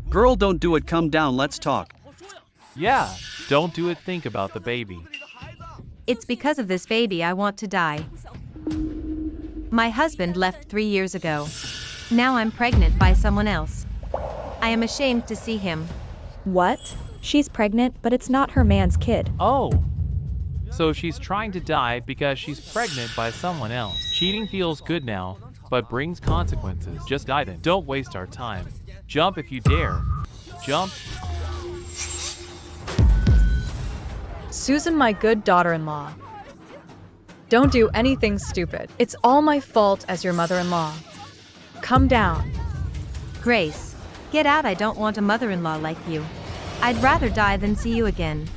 Girl, don't do it. Come down, let's talk. Yeah, don't do it. Think about the baby. It's because of this baby I want to die. My husband left 3 years ago. Now I'm pregnant by someone else. I am ashamed to see him. What? She's pregnant, but it's not her man's kid. Oh. So she's trying to die because she's pregnant by someone else. Cheating feels good now, but brings consequences. Just die then. Don't waste our time. Jump if you dare. Jump. Susan, my good daughter-in-law. Don't do anything stupid. It's all my fault as your mother-in-law. Come down. Grace, get out. I don't want a mother-in-law like you. I'd rather die than see you again.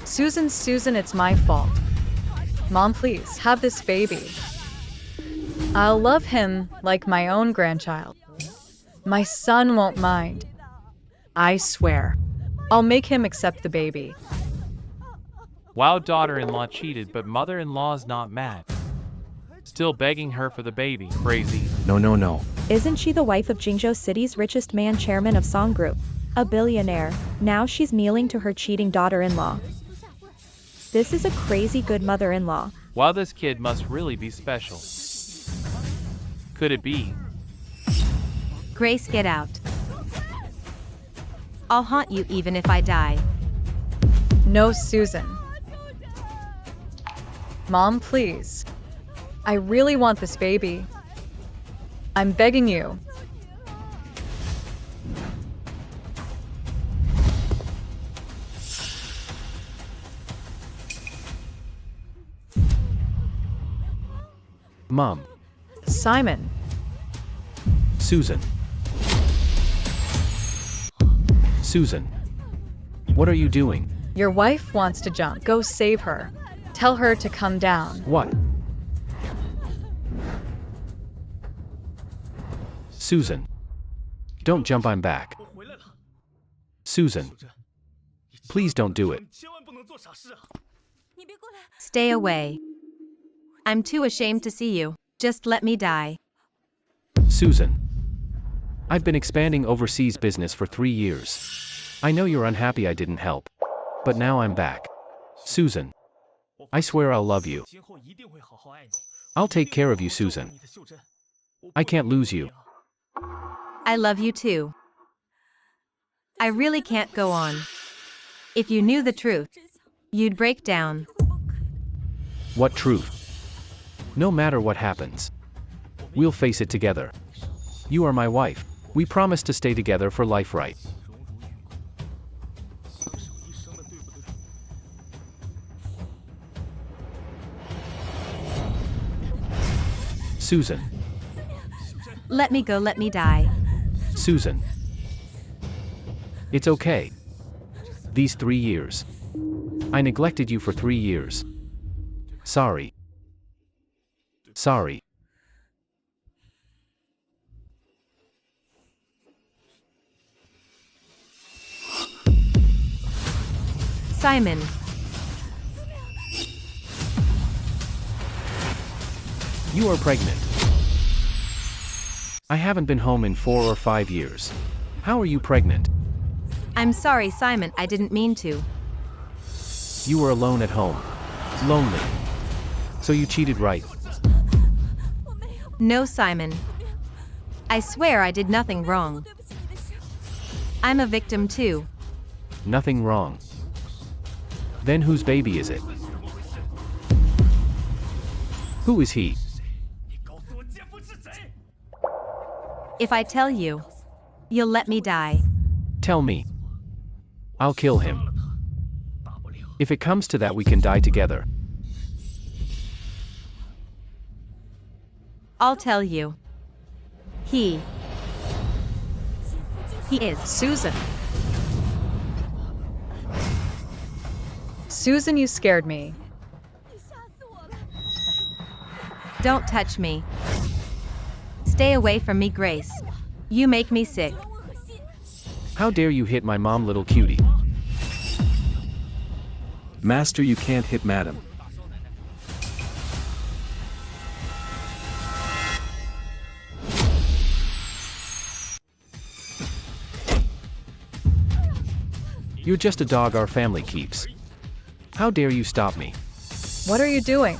Susan, it's my fault. Mom, please, have this baby. I'll love him like my own grandchild. My son won't mind. I swear. I'll make him accept the baby. Wow, daughter-in-law cheated, but mother-in-law's not mad. Still begging her for the baby. Crazy. No. Isn't she the wife of Jingzhou City's richest man, chairman of Song Group? A billionaire. Now she's kneeling to her cheating daughter-in-law. This is a crazy good mother-in-law. Wow, this kid must really be special. Could it be? Grace, get out. I'll haunt you even if I die. No, Susan. Mom, please. I really want this baby. I'm begging you. Mom. Simon. Susan. Susan. What are you doing? Your wife wants to jump. Go save her. Tell her to come down. What? Susan. Don't jump, I'm back. Susan. Please don't do it. Stay away. I'm too ashamed to see you. Just let me die. Susan. I've been expanding overseas business for 3 years. I know you're unhappy I didn't help. But now I'm back. Susan. I swear I'll love you. I'll take care of you, Susan. I can't lose you. I love you too. I really can't go on. If you knew the truth, you'd break down. What truth? No matter what happens, we'll face it together. You are my wife. We promise to stay together for life, right? Susan. Let me go, let me die. Susan. It's okay. These 3 years. I neglected you for 3 years. Sorry. Sorry. Simon. You are pregnant. I haven't been home in 4 or 5 years. How are you pregnant? I'm sorry, Simon, I didn't mean to. You were alone at home. Lonely. So you cheated, right? No, Simon. I swear I did nothing wrong. I'm a victim too. Nothing wrong. Then whose baby is it? Who is he? If I tell you, you'll let me die. Tell me. I'll kill him. If it comes to that, we can die together. I'll tell you. He is Susan. Susan, you scared me. Don't touch me. Stay away from me, Grace. You make me sick. How dare you hit my mom, little cutie? Master, you can't hit madam. You're just a dog our family keeps. How dare you stop me? What are you doing?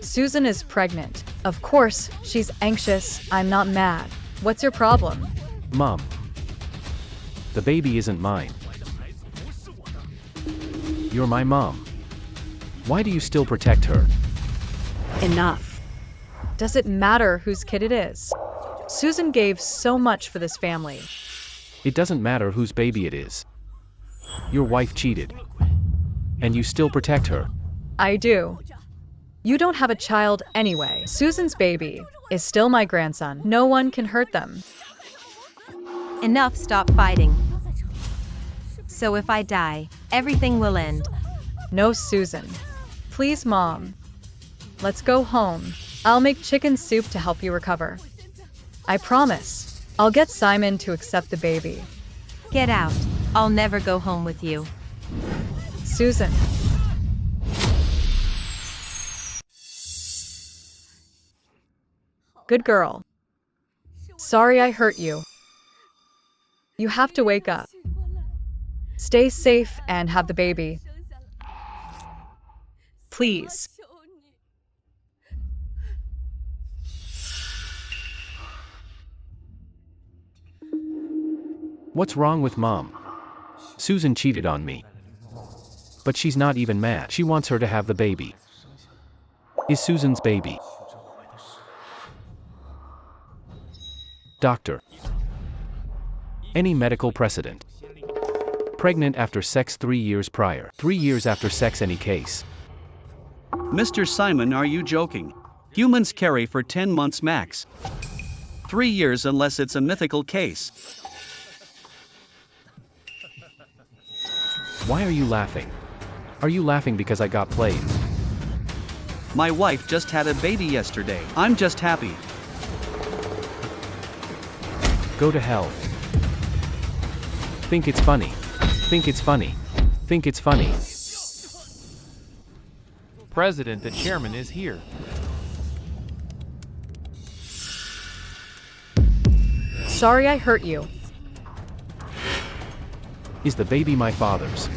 Susan is pregnant. Of course, she's anxious. I'm not mad. What's your problem? Mom. The baby isn't mine. You're my mom. Why do you still protect her? Enough. Does it matter whose kid it is? Susan gave so much for this family. It doesn't matter whose baby it is. Your wife cheated. And you still protect her. I do. You don't have a child anyway. Susan's baby is still my grandson. No one can hurt them. Enough, stop fighting. So if I die, everything will end. No, Susan. Please, Mom. Let's go home. I'll make chicken soup to help you recover. I promise. I'll get Simon to accept the baby. Get out. I'll never go home with you. Susan. Good girl. Sorry I hurt you. You have to wake up. Stay safe and have the baby. Please. What's wrong with Mom? Susan cheated on me. But she's not even mad. She wants her to have the baby. Is Susan's baby. Doctor. Any medical precedent. Pregnant after sex 3 years prior. 3 years after sex, any case. Mr. Simon, are you joking? Humans carry for 10 months max. 3 years unless it's a mythical case. Why are you laughing? Are you laughing because I got played? My wife just had a baby yesterday. I'm just happy. Go to hell. Think it's funny. Think it's funny. Think it's funny. President, the chairman is here. Sorry I hurt you. Is the baby my father's?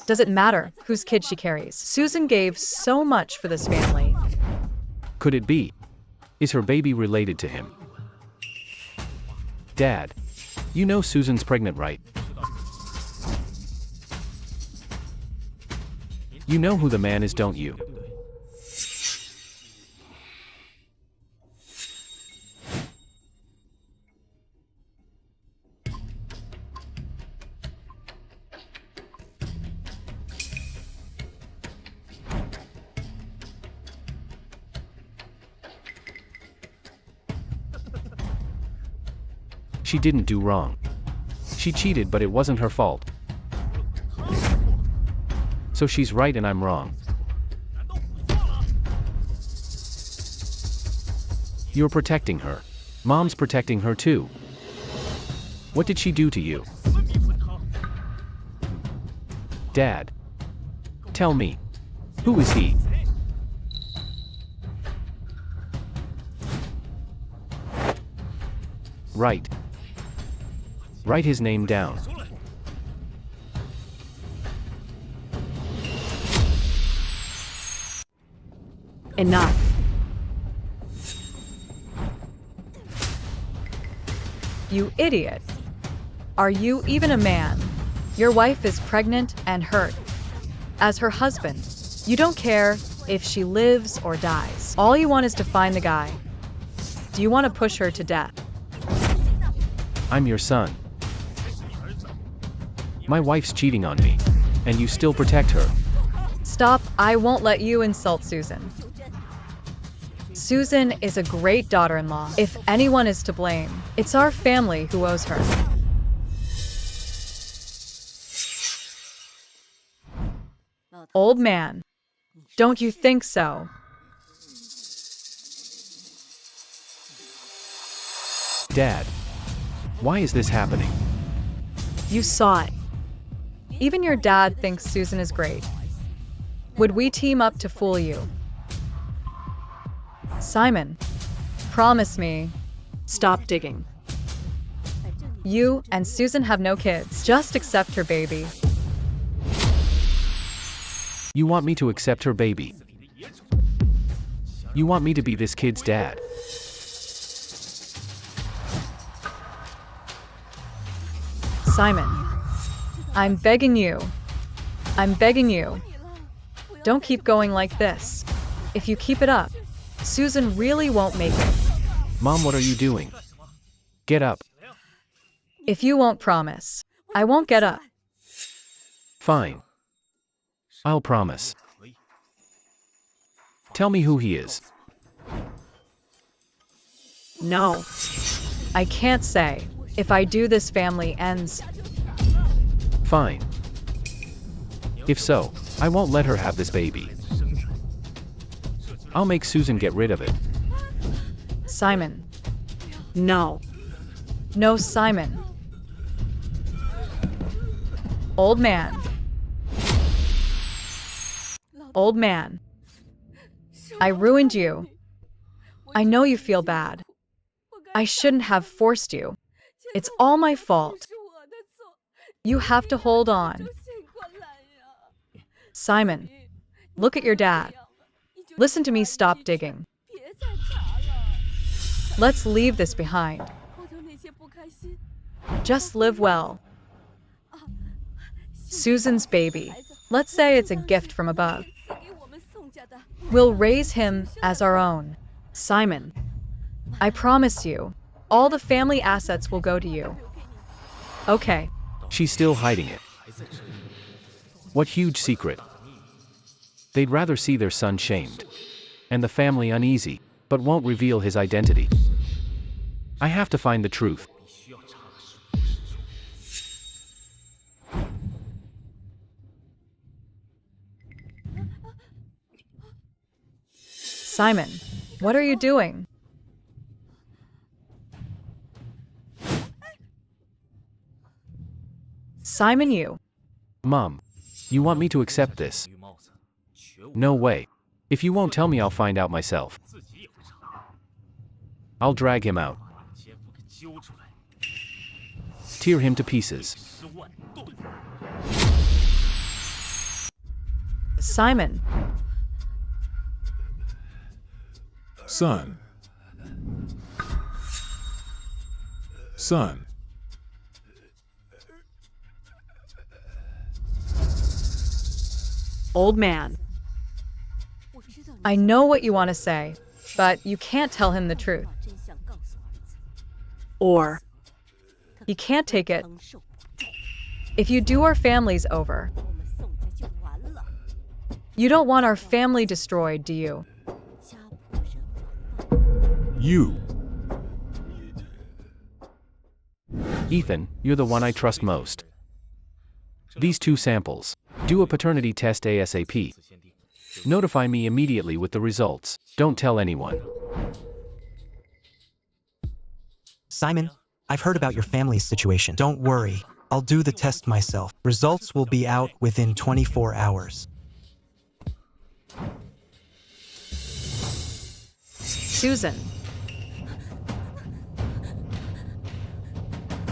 Does it matter whose kid she carries? Susan gave so much for this family. Could it be? Is her baby related to him? Dad, you know Susan's pregnant, right? You know who the man is, don't you? She didn't do wrong. She cheated, but it wasn't her fault. So she's right and I'm wrong. You're protecting her. Mom's protecting her too. What did she do to you? Dad. Tell me. Who is he? Right. Write his name down. Enough. You idiot. Are you even a man? Your wife is pregnant and hurt. As her husband, you don't care if she lives or dies. All you want is to find the guy. Do you want to push her to death? I'm your son. My wife's cheating on me, and you still protect her. Stop, I won't let you insult Susan. Susan is a great daughter-in-law. If anyone is to blame, it's our family who owes her. Old man, don't you think so? Dad, why is this happening? You saw it. Even your dad thinks Susan is great. Would we team up to fool you? Simon, promise me. Stop digging. You and Susan have no kids. Just accept her baby. You want me to accept her baby? You want me to be this kid's dad? Simon, I'm begging you. I'm begging you. Don't keep going like this. If you keep it up, Susan really won't make it. Mom, what are you doing? Get up. If you won't promise, I won't get up. Fine. I'll promise. Tell me who he is. No. I can't say. If I do, this family ends. Fine. If so, I won't let her have this baby. I'll make Susan get rid of it. Simon. No. No, Simon. Old man. Old man. I ruined you. I know you feel bad. I shouldn't have forced you. It's all my fault. You have to hold on. Simon, look at your dad. Listen to me, stop digging. Let's leave this behind. Just live well. Susan's baby. Let's say it's a gift from above. We'll raise him as our own. Simon, I promise you, all the family assets will go to you. Okay. She's still hiding it. What huge secret. They'd rather see their son shamed. And the family uneasy, but won't reveal his identity. I have to find the truth. Simon, what are you doing? Simon, you. Mom, you want me to accept this? No way. If you won't tell me, I'll find out myself. I'll drag him out. Tear him to pieces. Simon. Son. Son. Old man. I know what you want to say, but you can't tell him the truth. Or he can't take it. If you do, our family's over. You don't want our family destroyed, do you? You. Ethan, you're the one I trust most. These 2 samples. Do a paternity test ASAP. Notify me immediately with the results. Don't tell anyone. Simon, I've heard about your family's situation. Don't worry, I'll do the test myself. Results will be out within 24 hours. Susan.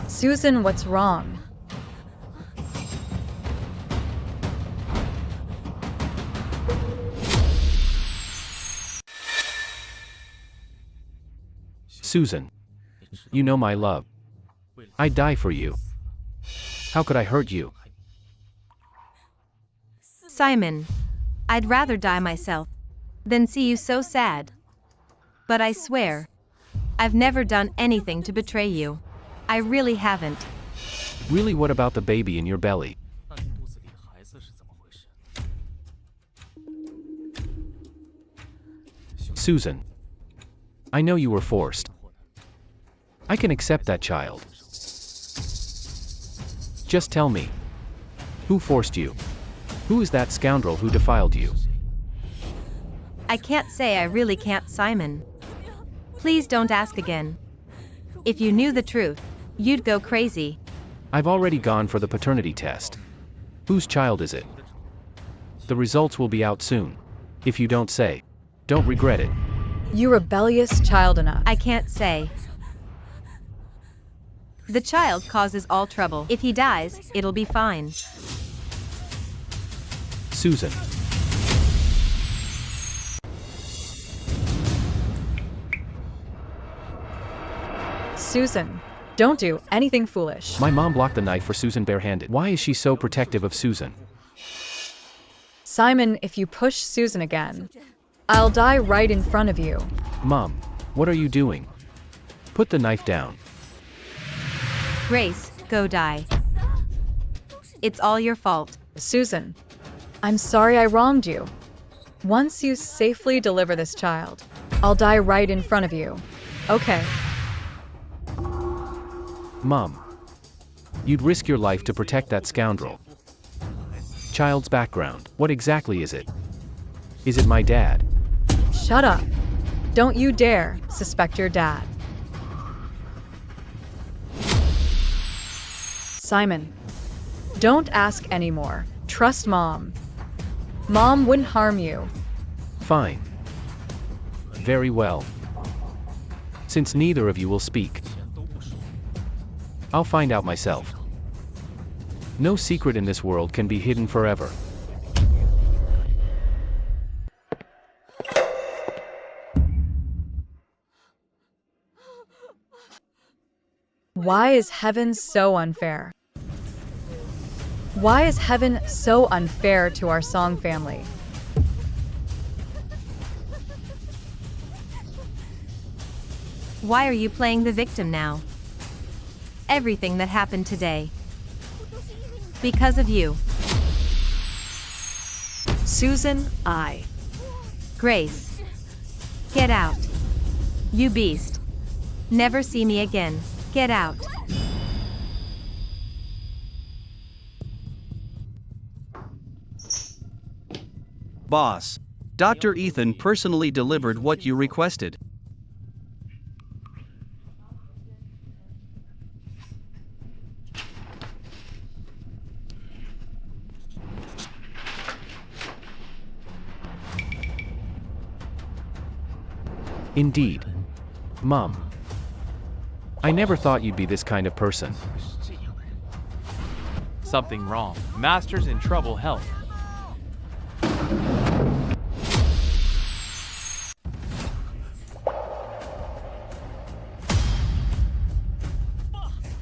Susan, what's wrong? Susan. You know my love. I'd die for you. How could I hurt you? Simon, I'd rather die myself than see you so sad. But I swear, I've never done anything to betray you. I really haven't. Really, what about the baby in your belly? Susan. I know you were forced. I can accept that child. Just tell me. Who forced you? Who is that scoundrel who defiled you? I can't say, I really can't, Simon. Please don't ask again. If you knew the truth, you'd go crazy. I've already gone for the paternity test. Whose child is it? The results will be out soon. If you don't say, don't regret it. You rebellious child enough. I can't say. The child causes all trouble. If he dies, it'll be fine. Susan. Susan, don't do anything foolish. My mom blocked the knife for Susan barehanded. Why is she so protective of Susan? Simon, if you push Susan again, I'll die right in front of you. Mom, what are you doing? Put the knife down. Grace, go die. It's all your fault. Susan, I'm sorry I wronged you. Once you safely deliver this child, I'll die right in front of you. Okay. Mom, you'd risk your life to protect that scoundrel. Child's background, what exactly is it? Is it my dad? Shut up. Don't you dare suspect your dad. Simon, don't ask anymore. Trust Mom. Mom wouldn't harm you. Fine. Very well. Since neither of you will speak, I'll find out myself. No secret in this world can be hidden forever. Why is heaven so unfair? Why is heaven so unfair to our Song family? Why are you playing the victim now? Everything that happened today. Because of you. Susan, Grace. Get out. You beast. Never see me again. Get out. Boss. Dr. Ethan personally delivered what you requested. Indeed. Mom. I never thought you'd be this kind of person. Something wrong. Master's in trouble. Help.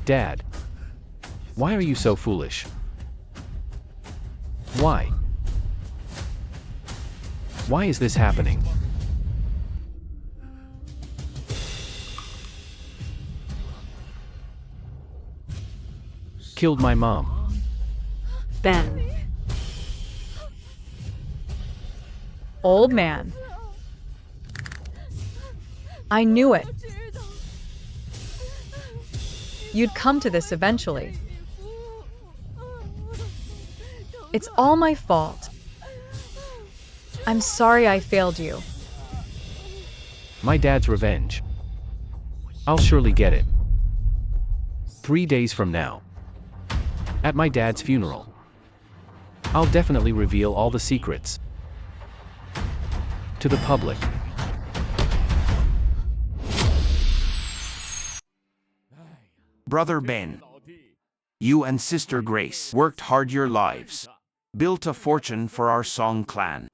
Dad. Why are you so foolish? Why? Why is this happening? Killed my mom. Ben. Old man. I knew it. You'd come to this eventually. It's all my fault. I'm sorry I failed you. My dad's revenge. I'll surely get it. 3 days from now. At my dad's funeral. I'll definitely reveal all the secrets. To the public. Brother Ben. You and Sister Grace worked hard your lives. Built a fortune for our Song clan.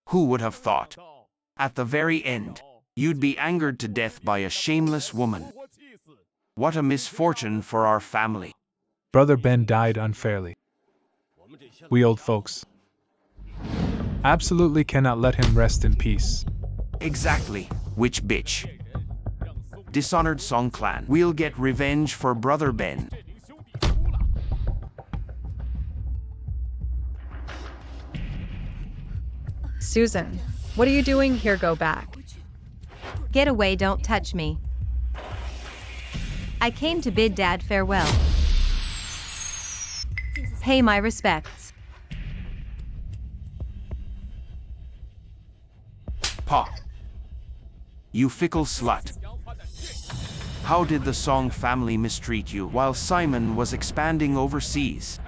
Who would have thought? At the very end, you'd be angered to death by a shameless woman. What a misfortune for our family. Brother Ben died unfairly. We old folks absolutely cannot let him rest in peace. Exactly, witch bitch. Dishonored Song clan. We'll get revenge for Brother Ben. Susan, what are you doing here? Go back. Get away, don't touch me. I came to bid Dad farewell. Pay my respects. Pa. You fickle slut. How did the Song family mistreat you while Simon was expanding overseas?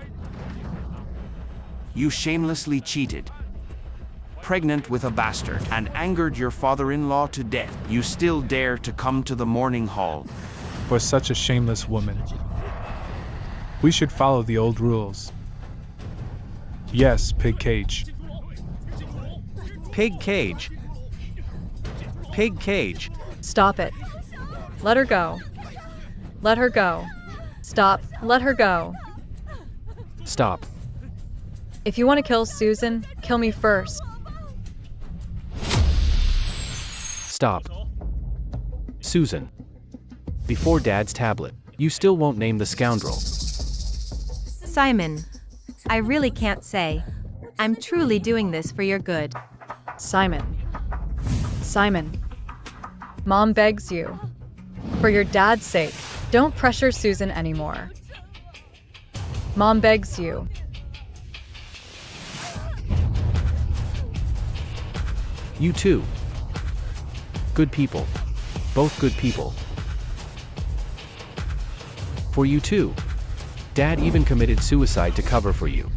You shamelessly cheated. Pregnant with a bastard and angered your father-in-law to death. You still dare to come to the mourning hall. for such a shameless woman. We should follow the old rules. Yes, pig cage. Pig cage. Pig cage. Stop it. Let her go. Let her go. Stop. Let her go. Stop. If you want to kill Susan, kill me first. Stop. Susan. Before Dad's tablet, you still won't name the scoundrel. Simon. I really can't say. I'm truly doing this for your good. Simon. Simon. Mom begs you. For your dad's sake, don't pressure Susan anymore. Mom begs you. You too. Good people. Both good people. For you too. Dad even committed suicide to cover for you.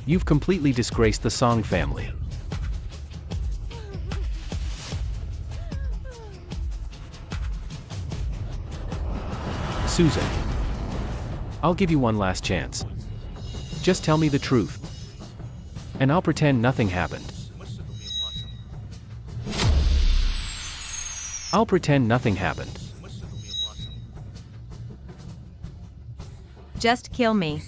You've completely disgraced the Song family. Susan. I'll give you one last chance. Just tell me the truth. And I'll pretend nothing happened. I'll pretend nothing happened. Just kill me.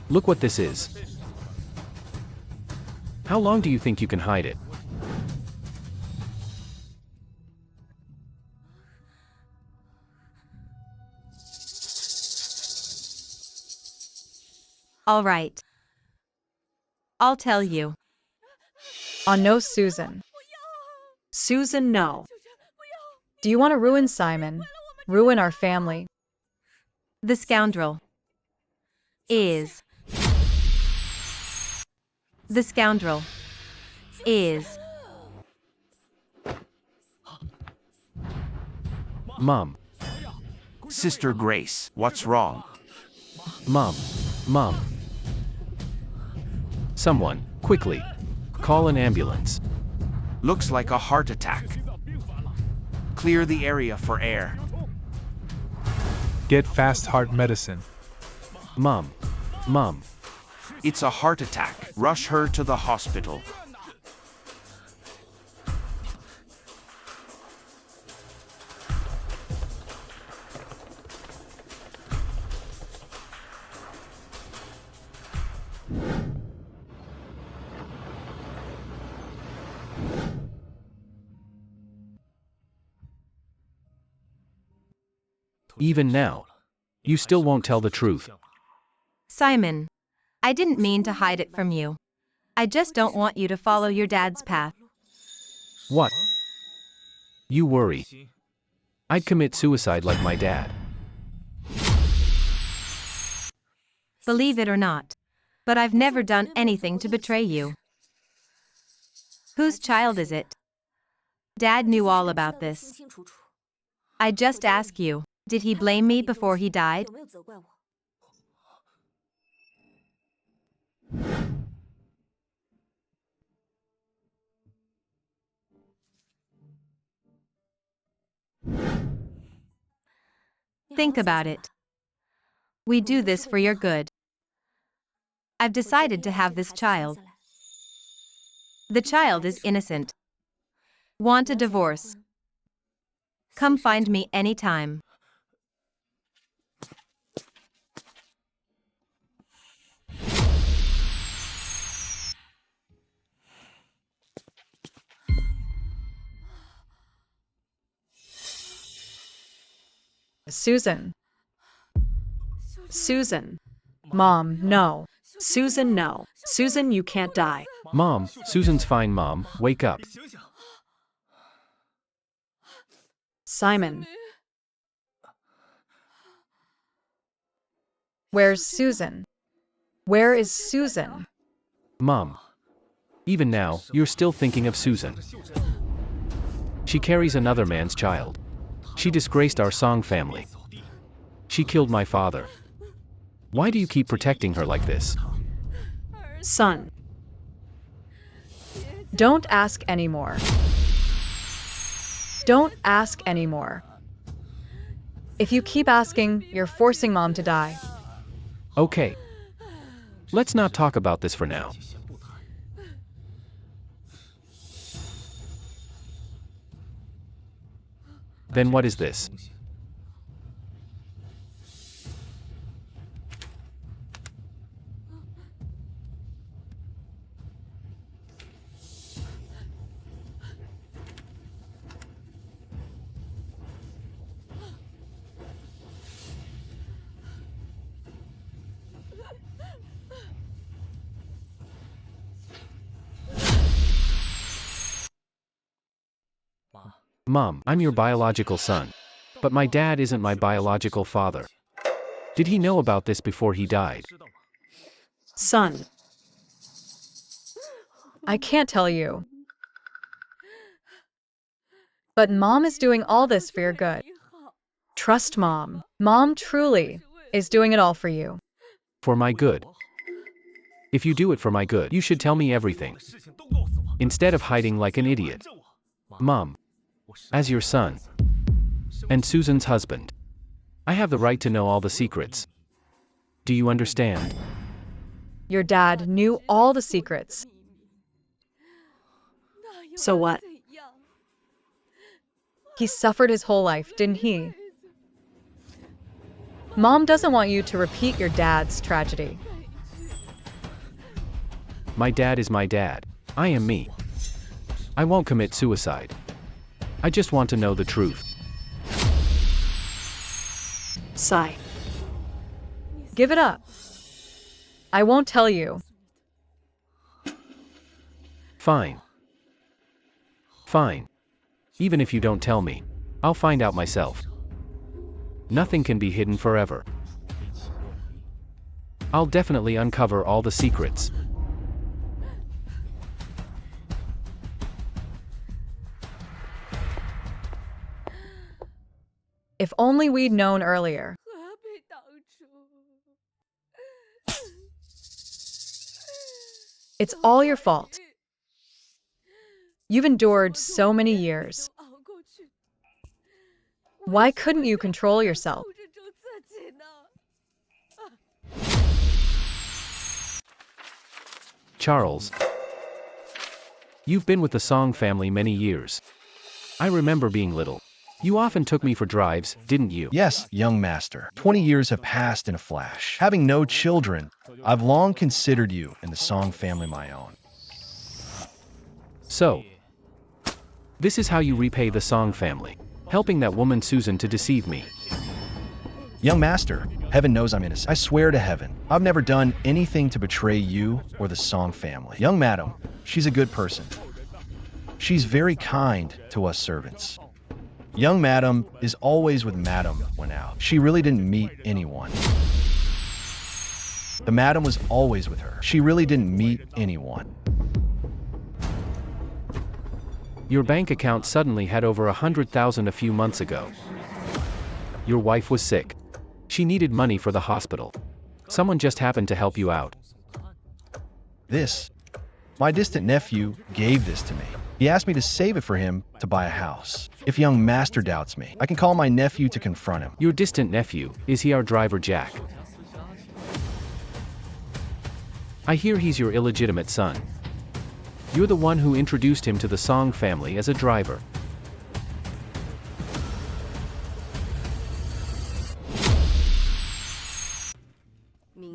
Look what this is. How long do you think you can hide it? All right. I'll tell you. No, Susan. Susan, no. Do you want to ruin Simon? Ruin our family? The scoundrel is. The scoundrel is. Mom. Sister Grace, what's wrong? Mom. Someone, quickly. Call an ambulance. Looks like a heart attack. Clear the area for air. Get fast heart medicine. Mom. It's a heart attack. Rush her to the hospital. Even now. You still won't tell the truth. Simon. I didn't mean to hide it from you. I just don't want you to follow your dad's path. What? You worry. I'd commit suicide like my dad. Believe it or not. But I've never done anything to betray you. Whose child is it? Dad knew all about this. I just ask you, did he blame me before he died? Think about it. We do this for your good. I've decided to have this child. The child is innocent. Want a divorce? Come find me anytime. Susan. Susan. Mom, no. Susan, no. Susan, you can't die. Mom, Susan's fine, Mom. Wake up. Simon. Where's Susan? Where is Susan? Mom. Even now, you're still thinking of Susan. She carries another man's child. She disgraced our Song family. She killed my father. Why do you keep protecting her like this? Son. Don't ask anymore. Don't ask anymore. If you keep asking, you're forcing Mom to die. Okay. Let's not talk about this for now. Then what is this? Mom, I'm your biological son. But my dad isn't my biological father. Did he know about this before he died? Son. I can't tell you. But Mom is doing all this for your good. Trust Mom. Mom truly is doing it all for you. For my good. If you do it for my good, you should tell me everything. Instead of hiding like an idiot. Mom. As your son. And Susan's husband. I have the right to know all the secrets. Do you understand? Your dad knew all the secrets. So what? He suffered his whole life, didn't he? Mom doesn't want you to repeat your dad's tragedy. My dad is my dad. I am me. I won't commit suicide. I just want to know the truth. Sigh. Give it up. I won't tell you. Fine. Fine. Even if you don't tell me, I'll find out myself. Nothing can be hidden forever. I'll definitely uncover all the secrets. If only we'd known earlier. It's all your fault. You've endured so many years. Why couldn't you control yourself? Charles. You've been with the Song family many years. I remember being little. You often took me for drives, didn't you? Yes, young master. 20 years have passed in a flash. Having no children, I've long considered you and the Song family my own. So, this is how you repay the Song family. Helping that woman Susan to deceive me. Young master, heaven knows I'm innocent. I swear to heaven, I've never done anything to betray you or the Song family. Young madam, she's a good person. She's very kind to us servants. Young madam is always with madam when out. She really didn't meet anyone. The madam was always with her. She really didn't meet anyone. Your bank account suddenly had over 100,000 a few months ago. Your wife was sick. She needed money for the hospital. Someone just happened to help you out. My distant nephew gave this to me. He asked me to save it for him to buy a house. If young master doubts me, I can call my nephew to confront him. Your distant nephew, is he our driver Jack? I hear he's your illegitimate son. You're the one who introduced him to the Song family as a driver.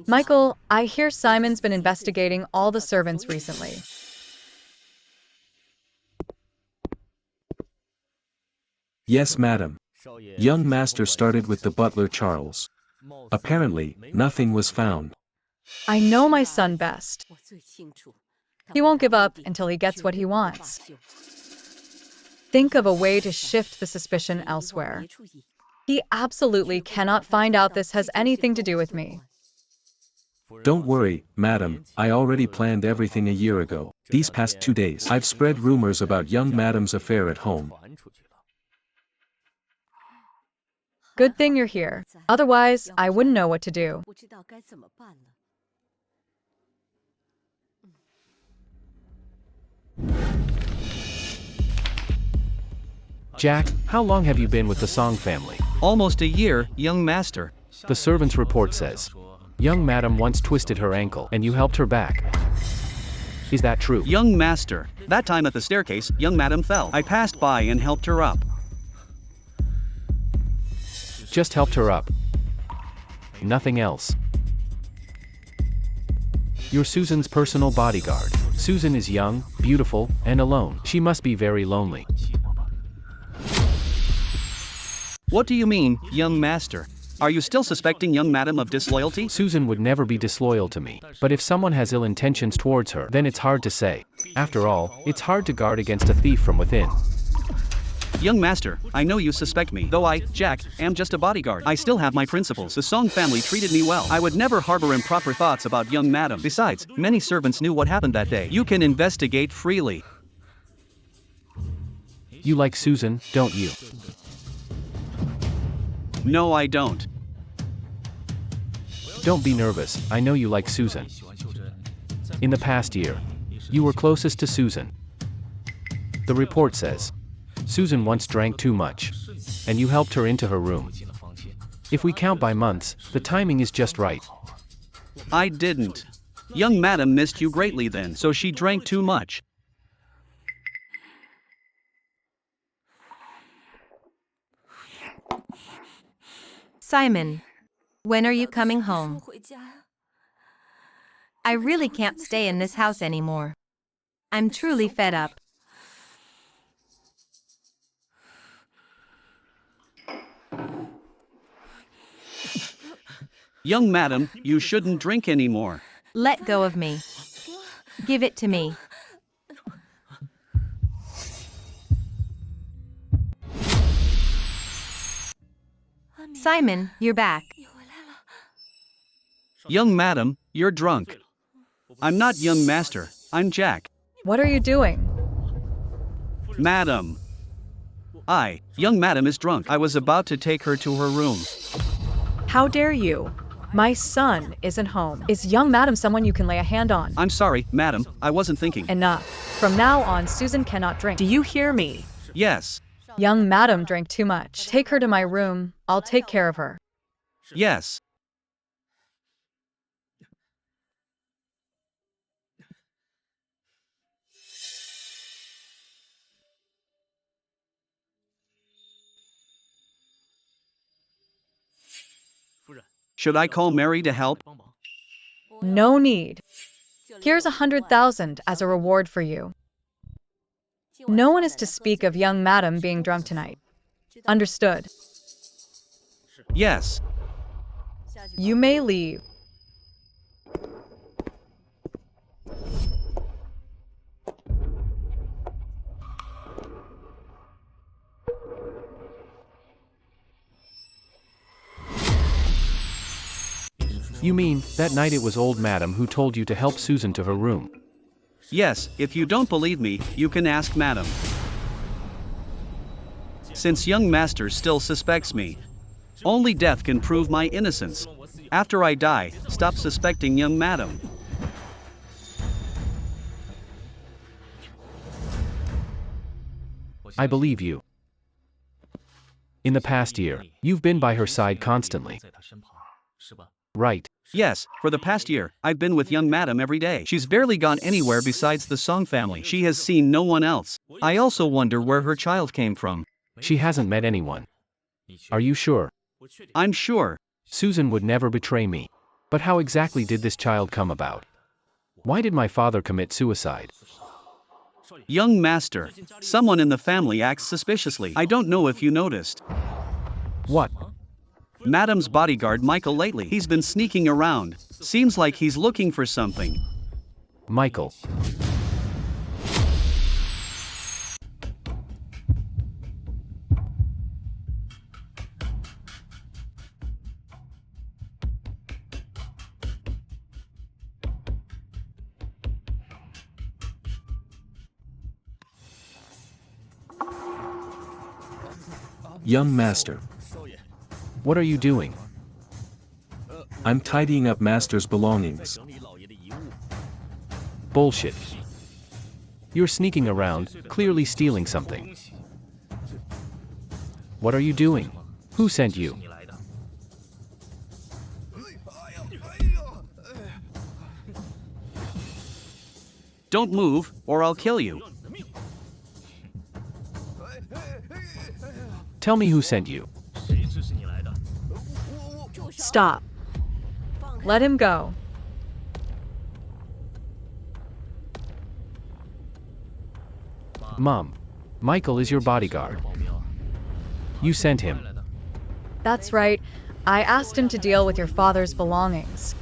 Michael, I hear Simon's been investigating all the servants recently. Yes, madam. Young master started with the butler Charles. Apparently, nothing was found. I know my son best. He won't give up until he gets what he wants. Think of a way to shift the suspicion elsewhere. He absolutely cannot find out this has anything to do with me. Don't worry, madam, I already planned everything a year ago. These past 2 days, I've spread rumors about young madam's affair at home. Good thing you're here. Otherwise, I wouldn't know what to do. Jack, how long have you been with the Song family? Almost a year, young master. The servant's report says. Young madam once twisted her ankle and you helped her back. Is that true? Young master. That time at the staircase, young madam fell. I passed by and helped her up. Just helped her up. Nothing else. You're Susan's personal bodyguard. Susan is young, beautiful, and alone. She must be very lonely. What do you mean, young master? Are you still suspecting young madam of disloyalty? Susan would never be disloyal to me. But if someone has ill intentions towards her, then it's hard to say. After all, it's hard to guard against a thief from within. Young master, I know you suspect me, though I, Jack, am just a bodyguard. I still have my principles. The Song family treated me well. I would never harbor improper thoughts about young madam. Besides, many servants knew what happened that day. You can investigate freely. You like Susan, don't you? No, I don't. Don't be nervous, I know you like Susan. In the past year, you were closest to Susan. The report says, Susan once drank too much, and you helped her into her room. If we count by months, the timing is just right. I didn't. Young madam missed you greatly then, so she drank too much. Simon, when are you coming home? I really can't stay in this house anymore. I'm truly fed up. Young madam, you shouldn't drink anymore. Let go of me. Give it to me. Simon, you're back. Young madam, you're drunk. I'm not young master, I'm Jack. What are you doing? Madam. Young madam is drunk. I was about to take her to her room. How dare you? My son isn't home. Is young madam someone you can lay a hand on? I'm sorry, madam, I wasn't thinking. Enough. From now on, Susan cannot drink. Do you hear me? Yes. Young madam drank too much. Take her to my room. I'll take care of her. Yes. Should I call Mary to help? No need. Here's 100,000 as a reward for you. No one is to speak of young madam being drunk tonight. Understood? Yes. You may leave. You mean, that night it was old madam who told you to help Susan to her room? Yes, if you don't believe me, you can ask madam. Since young master still suspects me, only death can prove my innocence. After I die, stop suspecting young madam. I believe you. In the past year, you've been by her side constantly. Right. Yes, for the past year, I've been with young madam every day. She's barely gone anywhere besides the Song family. She has seen no one else. I also wonder where her child came from. She hasn't met anyone. Are you sure? I'm sure. Susan would never betray me. But how exactly did this child come about? Why did my father commit suicide? Young master, someone in the family acts suspiciously. I don't know if you noticed. What? Madam's bodyguard Michael lately. He's been sneaking around. Seems like he's looking for something. Michael. Young master. What are you doing? I'm tidying up master's belongings. Bullshit. You're sneaking around, clearly stealing something. What are you doing? Who sent you? Don't move, or I'll kill you. Tell me who sent you. Stop. Let him go. Mom, Michael is your bodyguard. You sent him. That's right. I asked him to deal with your father's belongings.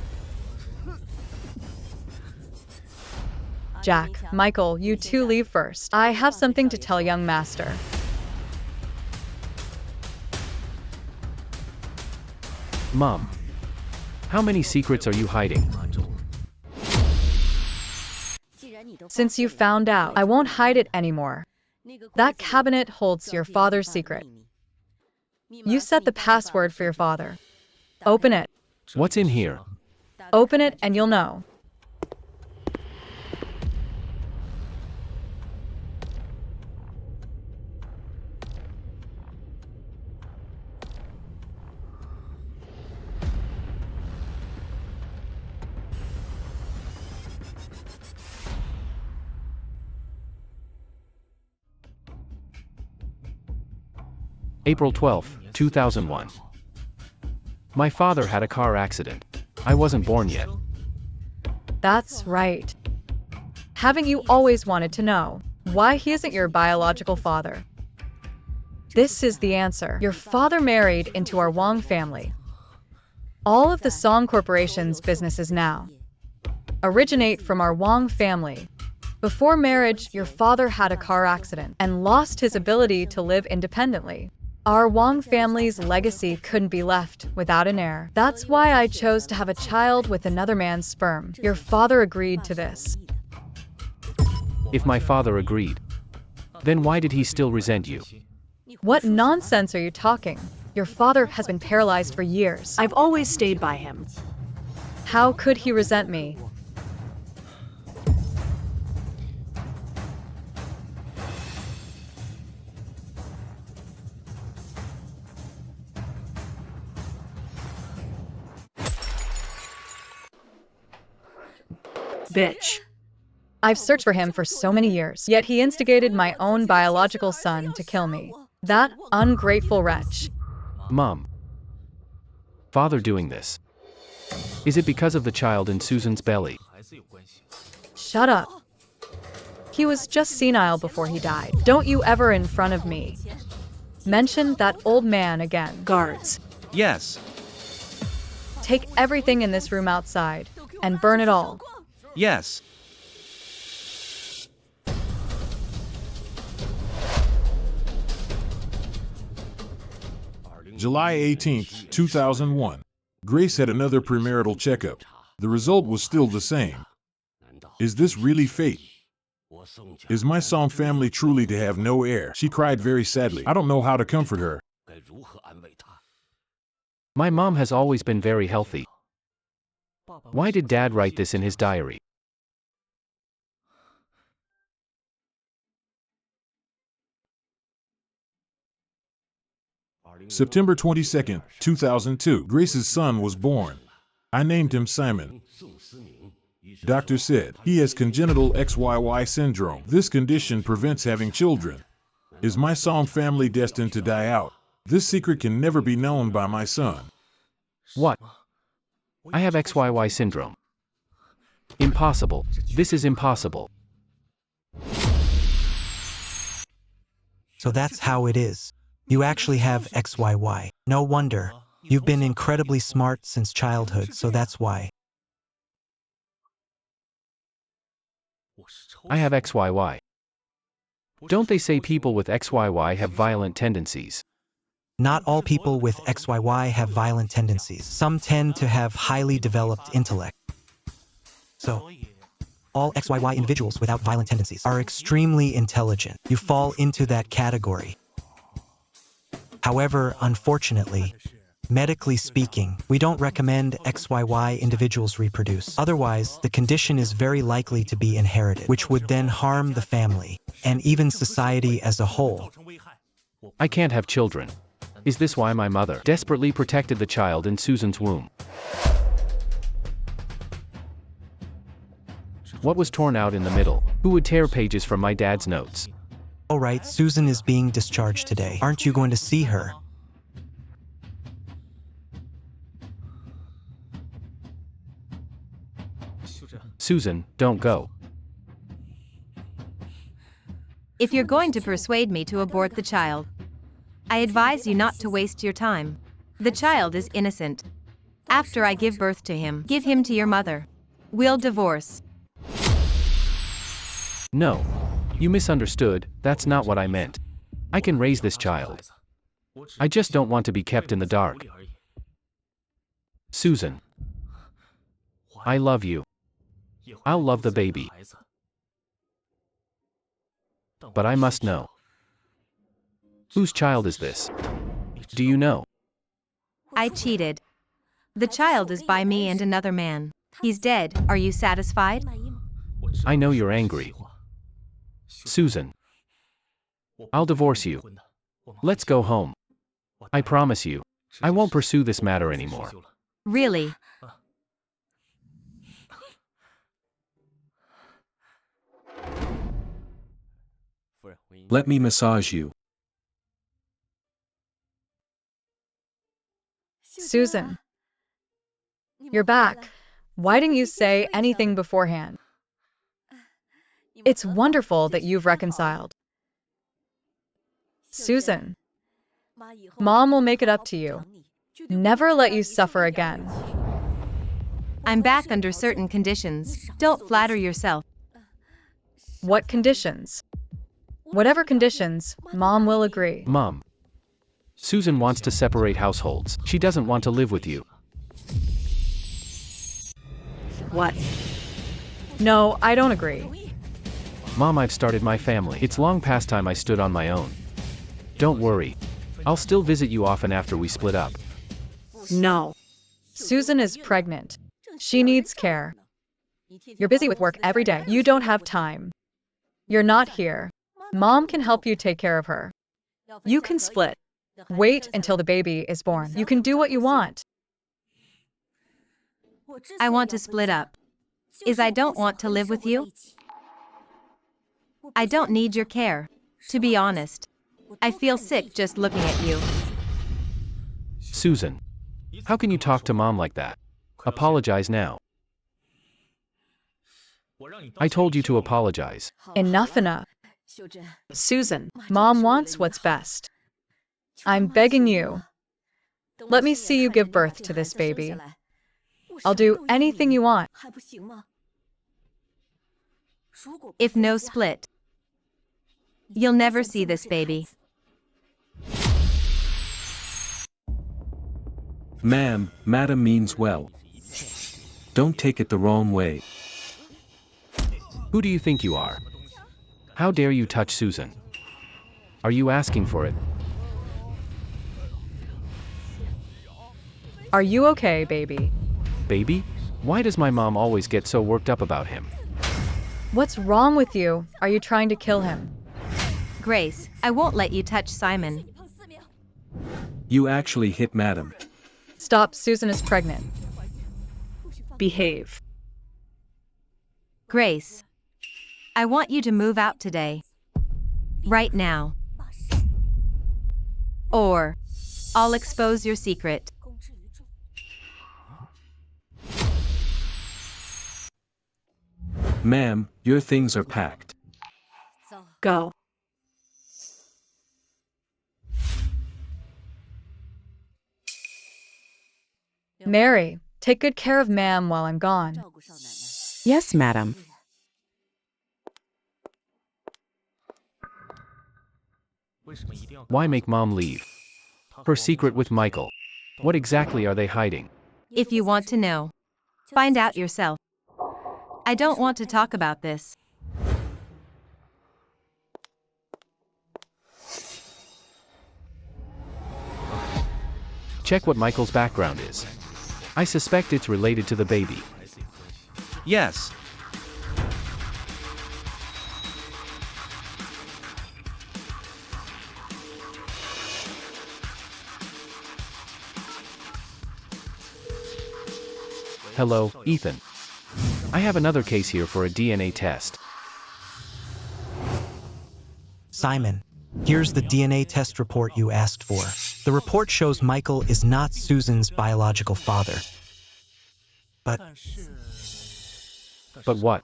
Jack, Michael, you two leave first. I have something to tell young master. Mom, how many secrets are you hiding? Since you found out, I won't hide it anymore. That cabinet holds your father's secret. You set the password for your father. Open it. What's in here? Open it and you'll know. April 12, 2001. My father had a car accident. I wasn't born yet. That's right. Haven't you always wanted to know why he isn't your biological father? This is the answer. Your father married into our Wong family. All of the Song Corporation's businesses now originate from our Wong family. Before marriage, your father had a car accident and lost his ability to live independently. Our Wong family's legacy couldn't be left without an heir. That's why I chose to have a child with another man's sperm. Your father agreed to this. If my father agreed, then why did he still resent you? What nonsense are you talking? Your father has been paralyzed for years. I've always stayed by him. How could he resent me? Bitch. I've searched for him for so many years, yet he instigated my own biological son to kill me. That ungrateful wretch. Mom. Father doing this. Is it because of the child in Susan's belly? Shut up. He was just senile before he died. Don't you ever in front of me mention that old man again. Guards. Yes. Take everything in this room outside and burn it all. Yes. July 18th, 2001. Grace had another premarital checkup. The result was still the same. Is this really fate? Is my Song family truly to have no heir? She cried very sadly. I don't know how to comfort her. My mom has always been very healthy. Why did Dad write this in his diary? September 22nd, 2002. Grace's son was born. I named him Simon. Doctor said he has congenital XYY syndrome. This condition prevents having children. Is my Song family destined to die out? This secret can never be known by my son. What? I have XYY syndrome. Impossible. This is impossible. So that's how it is. You actually have XYY. No wonder. You've been incredibly smart since childhood, so that's why. I have XYY. Don't they say people with XYY have violent tendencies? Not all people with XYY have violent tendencies. Some tend to have highly developed intellect. So, all XYY individuals without violent tendencies are extremely intelligent. You fall into that category. However, unfortunately, medically speaking, we don't recommend XYY individuals reproduce. Otherwise, the condition is very likely to be inherited, which would then harm the family, and even society as a whole. I can't have children. Is this why my mother desperately protected the child in Susan's womb? What was torn out in the middle? Who would tear pages from my dad's notes? All right, Susan is being discharged today. Aren't you going to see her? Susan, don't go. If you're going to persuade me to abort the child, I advise you not to waste your time. The child is innocent. After I give birth to him, give him to your mother. We'll divorce. No. You misunderstood, that's not what I meant. I can raise this child. I just don't want to be kept in the dark. Susan. I love you. I'll love the baby. But I must know. Whose child is this? Do you know? I cheated. The child is by me and another man. He's dead. Are you satisfied? I know you're angry. Susan. I'll divorce you. Let's go home. I promise you. I won't pursue this matter anymore. Really? Let me massage you. Susan. You're back. Why didn't you say anything beforehand? It's wonderful that you've reconciled. Susan. Mom will make it up to you. Never let you suffer again. I'm back under certain conditions. Don't flatter yourself. What conditions? Whatever conditions, Mom will agree. Mom. Susan wants to separate households. She doesn't want to live with you. What? No, I don't agree. Mom, I've started my family. It's long past time I stood on my own. Don't worry. I'll still visit you often after we split up. No. Susan is pregnant. She needs care. You're busy with work every day. You don't have time. You're not here. Mom can help you take care of her. You can split. Wait until the baby is born. You can do what you want. I want to split up. I don't want to live with you. I don't need your care. To be honest, I feel sick just looking at you. Susan. How can you talk to Mom like that? Apologize now. I told you to apologize. Enough. Susan. Mom wants what's best. I'm begging you. Let me see you give birth to this baby. I'll do anything you want. If no split, you'll never see this baby. Ma'am, madam means well. Don't take it the wrong way. Who do you think you are? How dare you touch Susan? Are you asking for it? Are you okay, baby? Baby? Why does my mom always get so worked up about him? What's wrong with you? Are you trying to kill him? Grace, I won't let you touch Simon. You actually hit madam. Stop, Susan is pregnant. Behave. Grace, I want you to move out today. Right now. Or I'll expose your secret. Ma'am, your things are packed. Go. Mary, take good care of Ma'am while I'm gone. Yes, madam. Why make Mom leave? Her secret with Michael. What exactly are they hiding? If you want to know, find out yourself. I don't want to talk about this. Check what Michael's background is. I suspect it's related to the baby. Yes. Hello, Ethan. I have another case here for a DNA test. Simon, here's the DNA test report you asked for. The report shows Michael is not Susan's biological father. But what?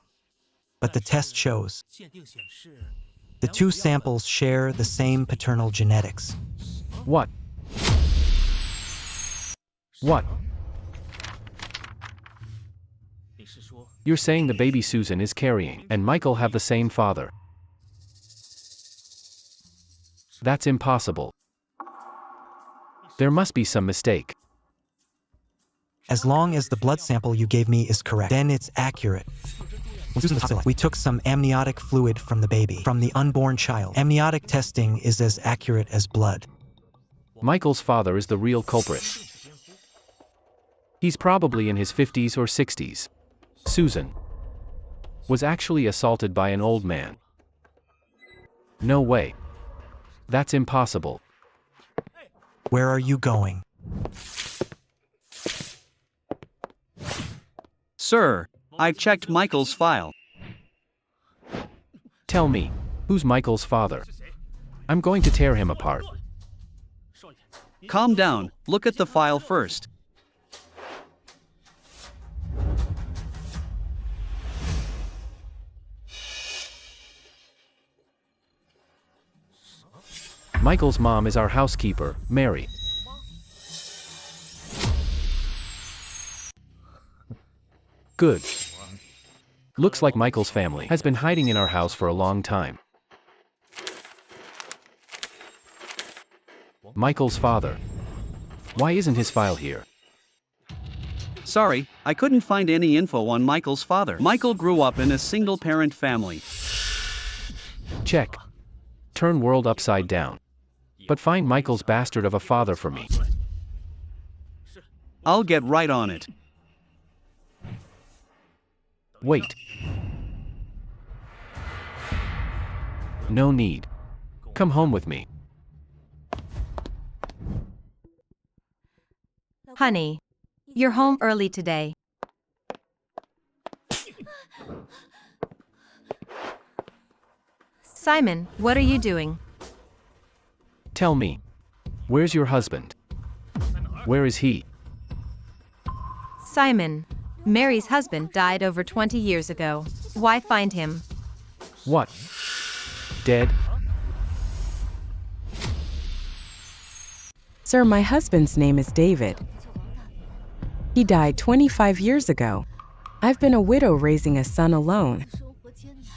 But the test shows the two samples share the same paternal genetics. What? What? You're saying the baby Susan is carrying and Michael have the same father? That's impossible. There must be some mistake. As long as the blood sample you gave me is correct, then it's accurate. When Susan was hospitalized, we took some amniotic fluid from the baby, from the unborn child. Amniotic testing is as accurate as blood. Michael's father is the real culprit. He's probably in his 50s or 60s. Susan was actually assaulted by an old man. No way. That's impossible. Where are you going? Sir, I've checked Michael's file. Tell me, who's Michael's father? I'm going to tear him apart. Calm down, look at the file first. Michael's mom is our housekeeper, Mary. Good. Looks like Michael's family has been hiding in our house for a long time. Michael's father. Why isn't his file here? Sorry, I couldn't find any info on Michael's father. Michael grew up in a single-parent family. Check. Turn world upside down. But find Michael's bastard of a father for me. I'll get right on it. Wait. No need. Come home with me. Honey, you're home early today. Simon, what are you doing? Tell me. Where's your husband? Where is he? Simon, Mary's husband died over 20 years ago. Why find him? What? Dead? Sir, my husband's name is David. He died 25 years ago. I've been a widow raising a son alone.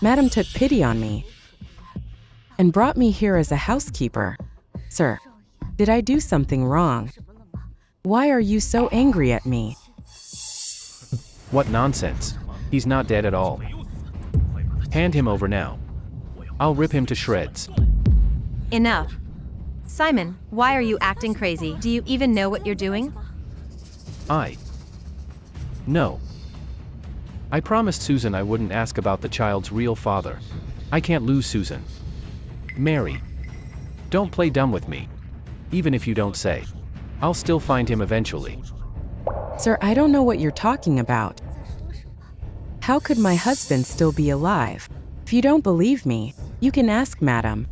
Madam took pity on me and brought me here as a housekeeper. Sir, did I do something wrong? Why are you so angry at me? What nonsense. He's not dead at all. Hand him over now. I'll rip him to shreds. Enough. Simon, why are you acting crazy? Do you even know what you're doing? No. I promised Susan I wouldn't ask about the child's real father. I can't lose Susan. Mary. Don't play dumb with me. Even if you don't say. I'll still find him eventually. Sir, I don't know what you're talking about. How could my husband still be alive? If you don't believe me, you can ask Madam.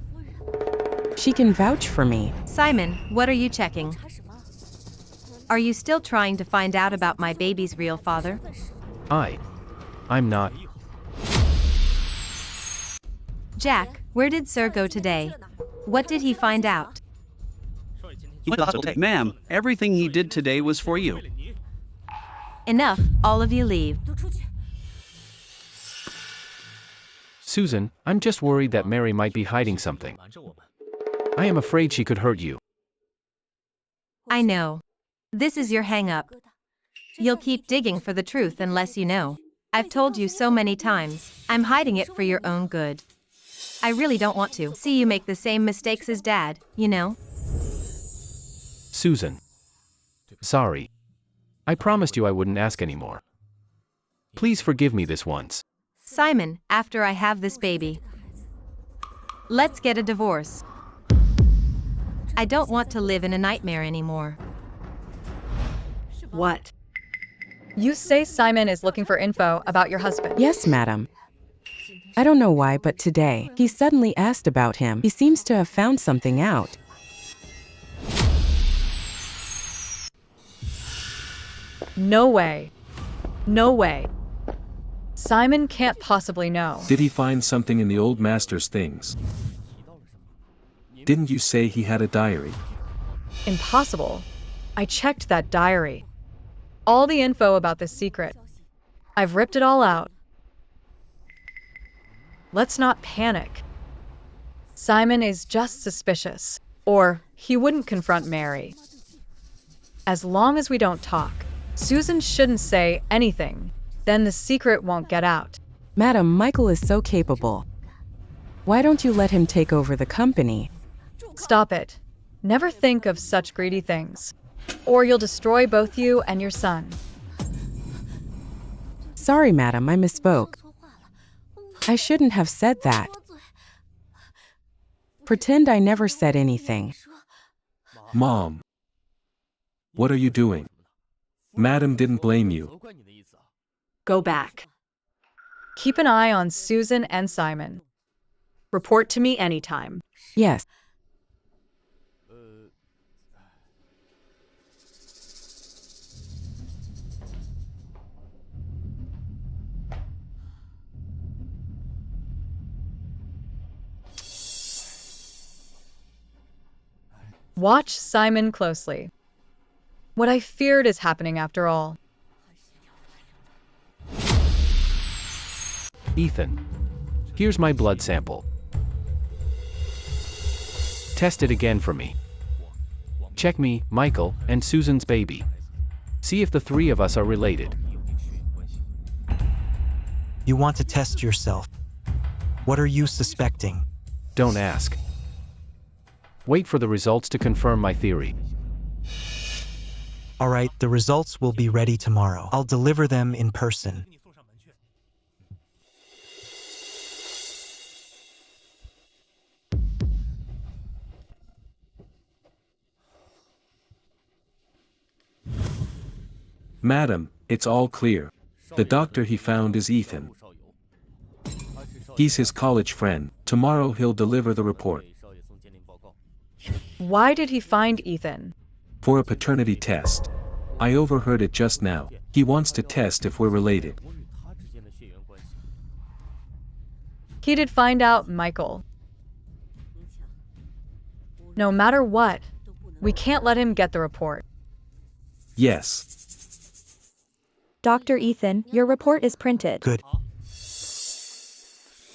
She can vouch for me. Simon, what are you checking? Are you still trying to find out about my baby's real father? I'm not. Jack, where did Sir go today? What did he find out? Ma'am, everything he did today was for you. Enough, all of you leave. Susan, I'm just worried that Mary might be hiding something. I am afraid she could hurt you. I know. This is your hang-up. You'll keep digging for the truth unless you know. I've told you so many times, I'm hiding it for your own good. I really don't want to see you make the same mistakes as Dad, you know? Susan. Sorry. I promised you I wouldn't ask anymore. Please forgive me this once. Simon, after I have this baby, let's get a divorce. I don't want to live in a nightmare anymore. What? You say Simon is looking for info about your husband. Yes, madam. I don't know why, but today, he suddenly asked about him. He seems to have found something out. No way. No way. Simon can't possibly know. Did he find something in the old master's things? Didn't you say he had a diary? Impossible. I checked that diary. All the info about this secret. I've ripped it all out. Let's not panic. Simon is just suspicious, or he wouldn't confront Mary. As long as we don't talk, Susan shouldn't say anything, then the secret won't get out. Madam, Michael is so capable. Why don't you let him take over the company? Stop it. Never think of such greedy things, or you'll destroy both you and your son. Sorry, madam, I misspoke. I shouldn't have said that. Pretend I never said anything. Mom. What are you doing? Madam didn't blame you. Go back. Keep an eye on Susan and Simon. Report to me anytime. Yes. Watch Simon closely. What I feared is happening after all. Ethan. Here's my blood sample. Test it again for me. Check me, Michael, and Susan's baby. See if the three of us are related. You want to test yourself. What are you suspecting? Don't ask. Wait for the results to confirm my theory. All right, the results will be ready tomorrow. I'll deliver them in person. Madam, it's all clear. The doctor he found is Ethan. He's his college friend. Tomorrow he'll deliver the report. Why did he find Ethan? For a paternity test. I overheard it just now. He wants to test if we're related. He did find out Michael. No matter what, we can't let him get the report. Yes. Dr. Ethan, your report is printed. Good.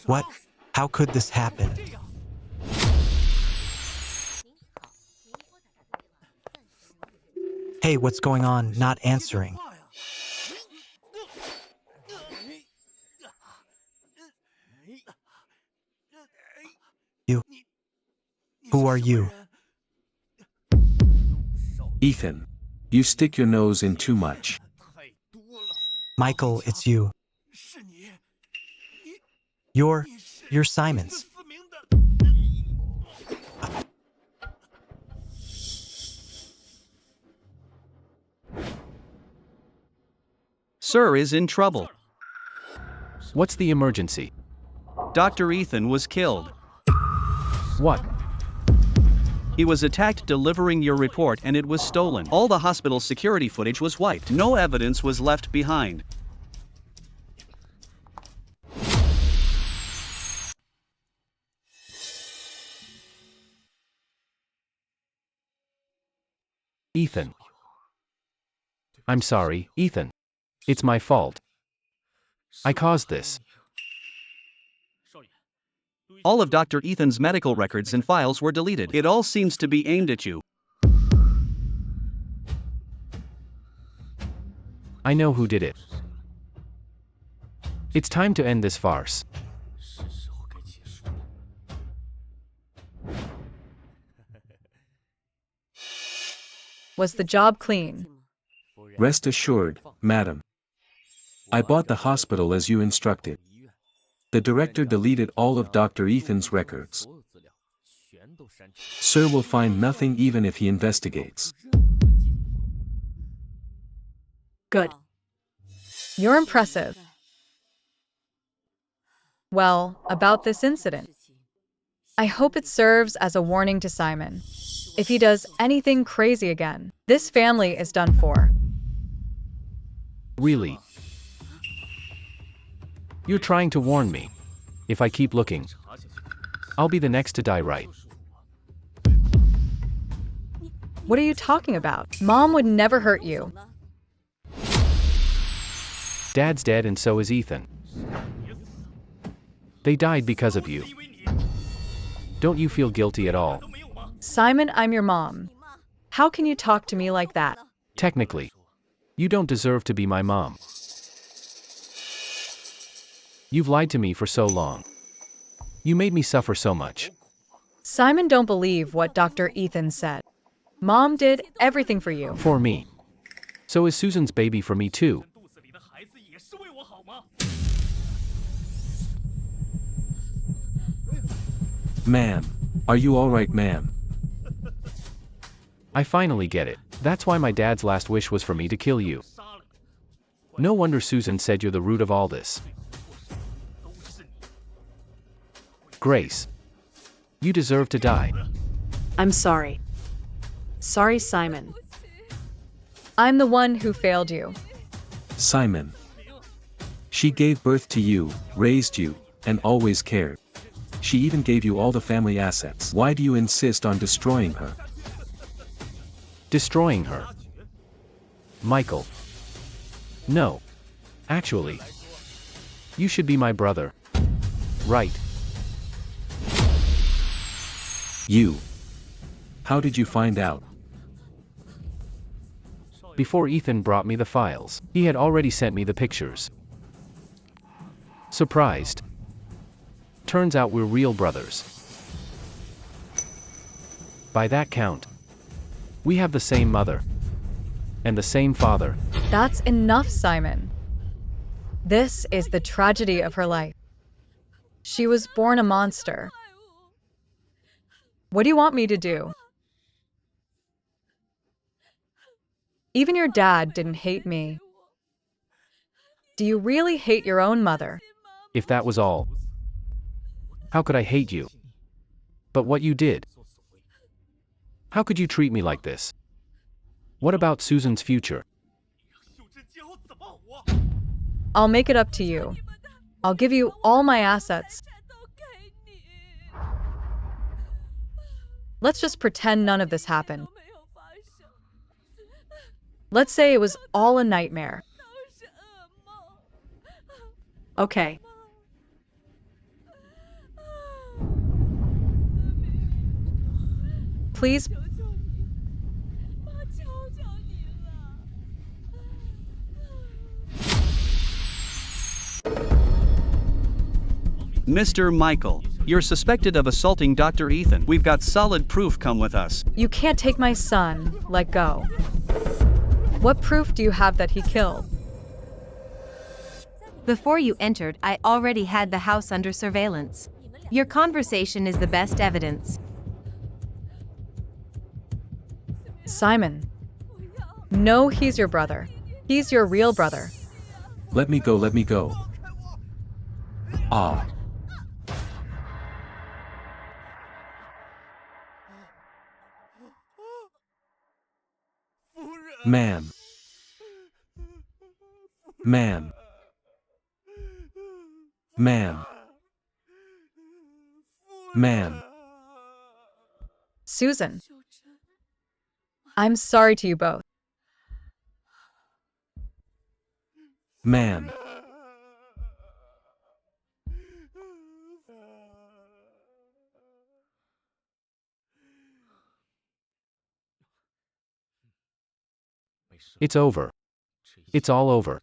What? How could this happen? Hey, what's going on? Not answering. You. Who are you? Ethan. You stick your nose in too much. Michael, it's you. You're Simon's. Sir is in trouble. What's the emergency? Dr. Ethan was killed. What? He was attacked delivering your report and it was stolen. All the hospital security footage was wiped. No evidence was left behind. Ethan. I'm sorry, Ethan. It's my fault. I caused this. All of Dr. Ethan's medical records and files were deleted. It all seems to be aimed at you. I know who did it. It's time to end this farce. Was the job clean? Rest assured, madam. I bought the hospital as you instructed. The director deleted all of Dr. Ethan's records. Sir will find nothing even if he investigates. Good. You're impressive. Well, about this incident. I hope it serves as a warning to Simon. If he does anything crazy again, this family is done for. Really? You're trying to warn me. If I keep looking, I'll be the next to die, right? What are you talking about? Mom would never hurt you. Dad's dead and so is Ethan. They died because of you. Don't you feel guilty at all? Simon, I'm your mom. How can you talk to me like that? Technically, you don't deserve to be my mom. You've lied to me for so long. You made me suffer so much. Simon, don't believe what Dr. Ethan said. Mom did everything for you. For me. So is Susan's baby for me too. Ma'am, are you alright, ma'am? I finally get it. That's why my dad's last wish was for me to kill you. No wonder Susan said you're the root of all this. Grace. You deserve to die. I'm sorry. Sorry, Simon. I'm the one who failed you. Simon. She gave birth to you, raised you, and always cared. She even gave you all the family assets. Why do you insist on destroying her? Destroying her? Michael. No. Actually. You should be my brother. Right. You. How did you find out? Before Ethan brought me the files, he had already sent me the pictures. Surprised. Turns out we're real brothers. By that count, we have the same mother. And the same father. That's enough, Simon. This is the tragedy of her life. She was born a monster. What do you want me to do? Even your dad didn't hate me. Do you really hate your own mother? If that was all, how could I hate you? But what you did. How could you treat me like this? What about Susan's future? I'll make it up to you. I'll give you all my assets. Let's just pretend none of this happened. Let's say it was all a nightmare. Okay. Please. Mr. Michael, you're suspected of assaulting Dr. Ethan. We've got solid proof. Come with us. You can't take my son. Let go. What proof do you have that he killed? Before you entered, I already had the house under surveillance. Your conversation is the best evidence. Simon. No, he's your brother. He's your real brother. Let me go, let me go. Ah. Ma'am. Ma'am. Ma'am. Ma'am. Susan. I'm sorry to you both. Ma'am. It's over. It's all over.